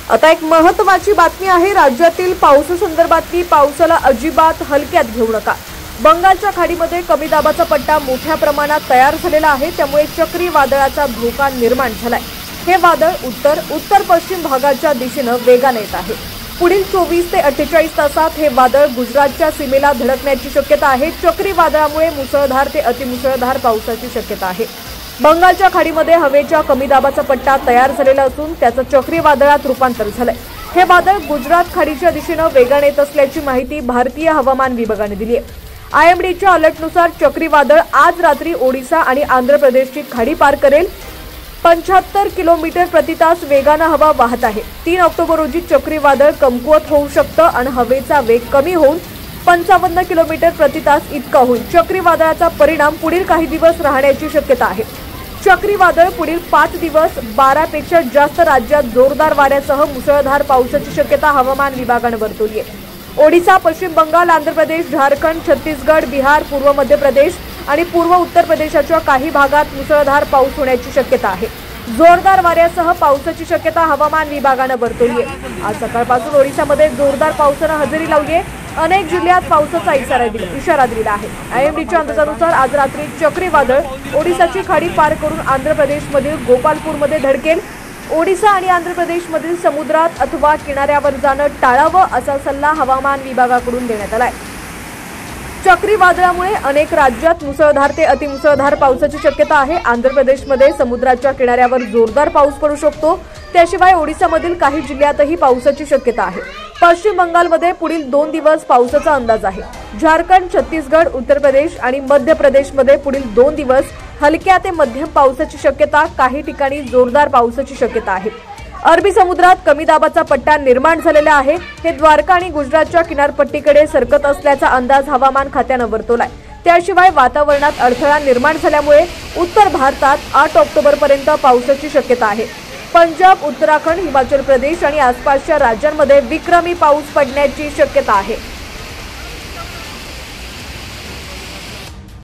आता एक महत्त्वाची बातमी आहे राज्यातील पावसासंदर्भातली। पावसाला अजिबात हलक्यात घेऊ नका। बंगालच्या खाडीमध्ये कमी दाबाचा पट्टा मोठ्या प्रमाणात तयार झालेला आहे, त्यामुळे चक्रीवादळाचा धोका निर्माण झालाय। हे वादळ उत्तर पश्चिम भागाच्या दिशेने वेगाने येत आहे। पुढील 24 ते 48 तासात हे वादळ गुजरातच्या सीमेला धडकण्याची शक्यता आहे। चक्रीवादळामुळे मुसळधार ते अतिमुसळधार पावसाची शक्यता आहे। बंगालच्या खाडीमध्ये हवेच्या कमी दाबाचा पट्टा तयार झालेला असून त्याचं चक्रीवादळात रूपांतर झालंय। हे वादळ गुजरात खाडीच्या दिशेने वेगाने येत असल्याची माहिती भारतीय हवामान विभागाने दिली आहे। आयएमडीच्या अलर्टनुसार चक्रीवादळ आज रात्री ओडिशा आणि आंध्र प्रदेशची खाडी पार करेल। 75 किलोमीटर प्रति तास वेगाने हवा वाहत आहे। 3 ऑक्टोबर रोजी चक्रीवादळ कमकुवत होऊ शकतं आणि हवेचा वेग कमी होऊन 55 किलोमीटर प्रति तास इतका होईल। चक्रीवादळाचा परिणाम पुढील काही दिवस राहण्याची शक्यता आहे। चक्रीवादळ पुढील 5 दिवस 12 पेक्षा जास्त राज्यात जोरदार वाऱ्यासह मुसळधार पावसाची शक्यता हवामान विभागाने वर्तवली आहे। ओडिशा, पश्चिम बंगाल, आंध्र प्रदेश, झारखंड, छत्तीसगड, बिहार, पूर्व मध्य प्रदेश आणि पूर्व उत्तर प्रदेशाच्या काही भागात मुसळधार पाऊस होण्याची शक्यता आहे। जोरदार वाऱ्यासह पावसाची शक्यता हवामान विभागाने वर्तवली आहे। आज सकाळपासून ओडिशामध्ये जोरदार पावसाने हजेरी लावली आहे। अनेक जिल्ह्यात पावसाचा इशारा दिला आहे। आयएमडीच्या अंदाजानुसार आज रात्री चक्रीवादळ ओडिशाची खाडी पार करून आंध्र प्रदेशमधील गोपालपूरमध्ये धडकेल। ओडिशा आणि आंध्र प्रदेशमधील समुद्रात अथवा किनाऱ्यावर जाणं टाळावं असा सल्ला हवामान विभागाकडून देण्यात आलाय। चक्रीवादळामुळे अनेक राज्यात मुसळधार ते अतिमुसळधार पावसाची शक्यता आहे। आंध्र प्रदेशमध्ये समुद्राच्या किनाऱ्यावर जोरदार पाऊस पडू शकतो। त्याशिवाय ओडिशामधील काही जिल्ह्यातही पावसाची शक्यता आहे। पश्चिम बंगालमध्ये पुढील 2 दिवस पावसाचा अंदाज आहे। झारखंड, छत्तीसगड, उत्तर प्रदेश आणि मध्य प्रदेशमध्ये पुढील 2 दिवस हलक्या ते मध्यम पावसाची शक्यता, काही ठिकाणी जोरदार पावसाची शक्यता आहे। अरबी समुद्रात कमी दाबाचा पट्टा निर्माण झालेला आहे। हे द्वारका आणि गुजरातच्या किनारपट्टीकडे सरकत असल्याचा अंदाज हवामान खात्याने वर्तवलाय। त्याशिवाय वातावरणात अडथळा निर्माण झाल्यामुळे उत्तर भारतात 8 ऑक्टोबरपर्यंत पावसाची शक्यता आहे। पंजाब, उत्तराखंड, हिमाचल प्रदेश आणि आसपासच्या राज्यांमध्ये विक्रमी पाऊस पडण्याची शक्यता आहे।